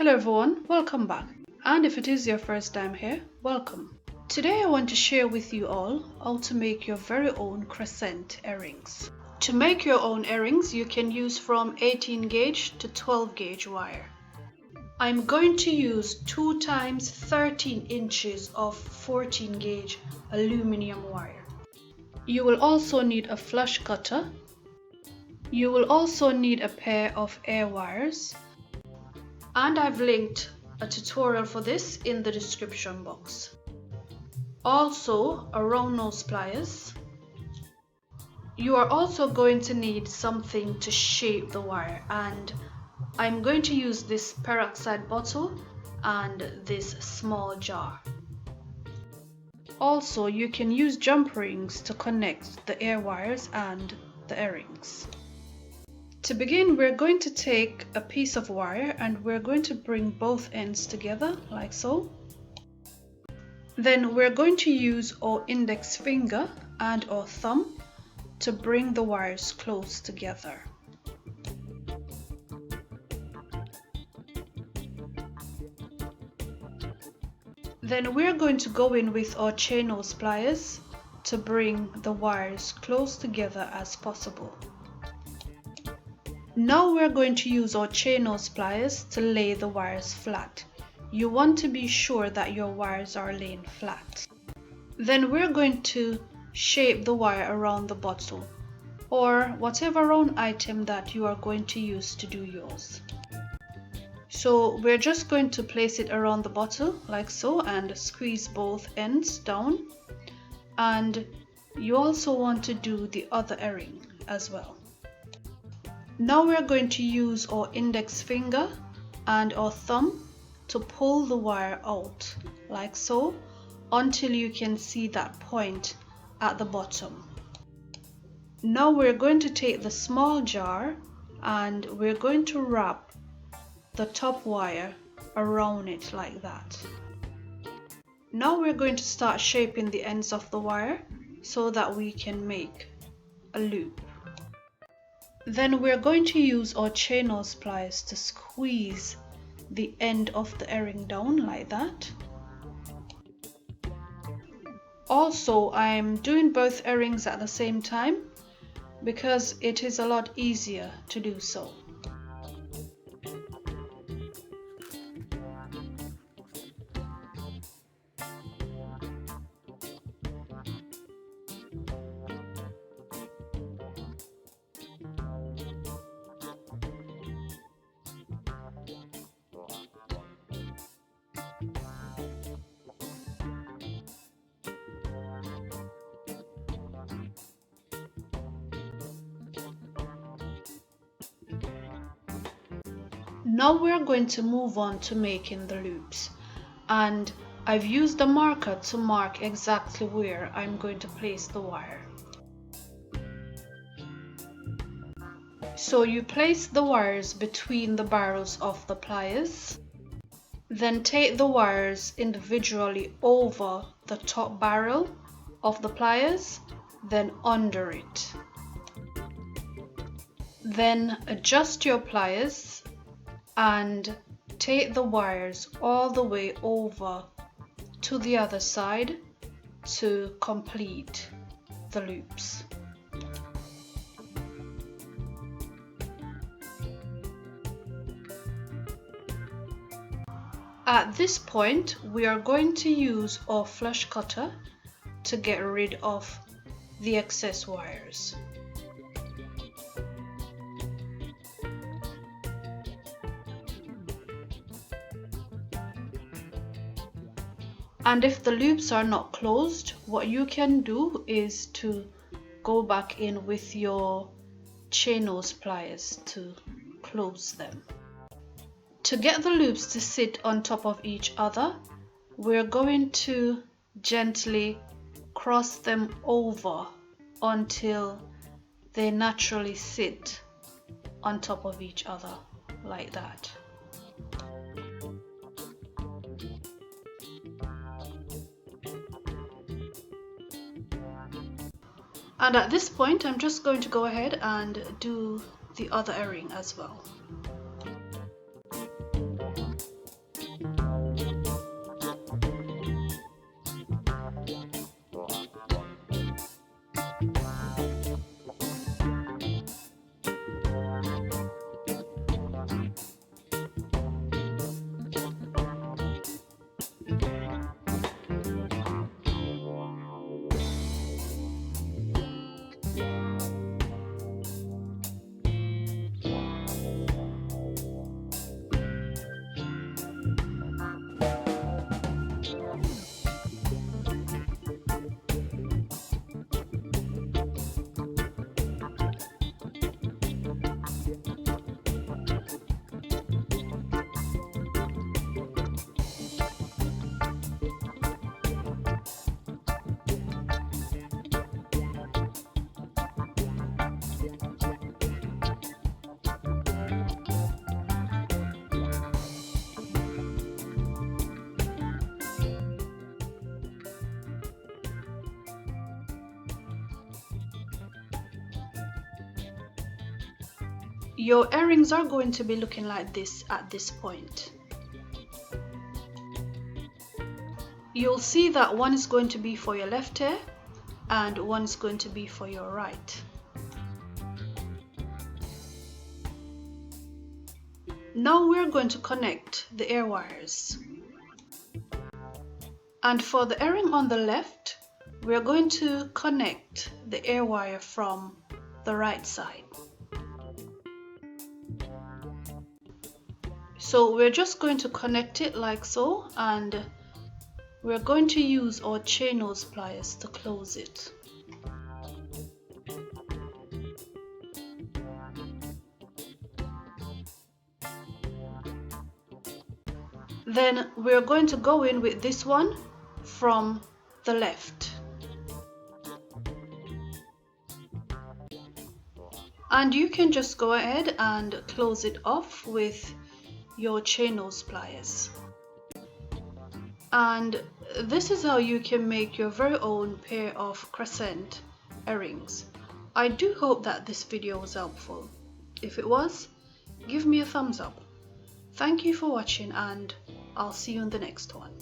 Hello everyone, welcome back. And if it is your first time here, welcome. Today I want to share with you all how to make your very own crescent earrings. To make your own earrings, you can use from 18 gauge to 12 gauge wire. I'm going to use 2 times 13 inches of 14 gauge aluminium wire. You will also need a flush cutter. You will also need a pair of air wires. And I've linked a tutorial for this in the description box. Also, a round nose pliers. You are also going to need something to shape the wire, and I'm going to use this peroxide bottle and this small jar. Also, you can use jump rings to connect the air wires and the earrings. To begin, we're going to take a piece of wire and we're going to bring both ends together like so. Then we're going to use our index finger and our thumb to bring the wires close together. Then we're going to go in with our chain nose pliers to bring the wires close together as possible. Now we're going to use our chain nose pliers to lay the wires flat. You want to be sure that your wires are laying flat. Then we're going to shape the wire around the bottle or whatever round item that you are going to use to do yours. So we're just going to place it around the bottle like so and squeeze both ends down. And you also want to do the other earring as well. Now we're going to use our index finger and our thumb to pull the wire out like so until you can see that point at the bottom. Now we're going to take the small jar and we're going to wrap the top wire around it like that. Now we're going to start shaping the ends of the wire so that we can make a loop. Then we're going to use our chain nose pliers to squeeze the end of the earring down like that. Also, I'm doing both earrings at the same time because it is a lot easier to do so. Now we're going to move on to making the loops, and I've used a marker to mark exactly where I'm going to place the wire. So you place the wires between the barrels of the pliers, then take the wires individually over the top barrel of the pliers, then under it. Then adjust your pliers and take the wires all the way over to the other side to complete the loops. At this point, we are going to use our flush cutter to get rid of the excess wires. And if the loops are not closed, what you can do is to go back in with your chain nose pliers to close them. To get the loops to sit on top of each other, we're going to gently cross them over until they naturally sit on top of each other like that. And at this point, I'm just going to go ahead and do the other earring as well. Your earrings are going to be looking like this at this point. You'll see that one is going to be for your left ear and one is going to be for your right. Now we're going to connect the ear wires. And for the earring on the left, we're going to connect the ear wire from the right side. So we're just going to connect it like so, and we're going to use our chain nose pliers to close it. Then we're going to go in with this one from the left. And you can just go ahead and close it off with your chain nose pliers. And this is how you can make your very own pair of crescent earrings. I do hope that this video was helpful. If it was, give me a thumbs up. Thank you for watching, and I'll see you in the next one.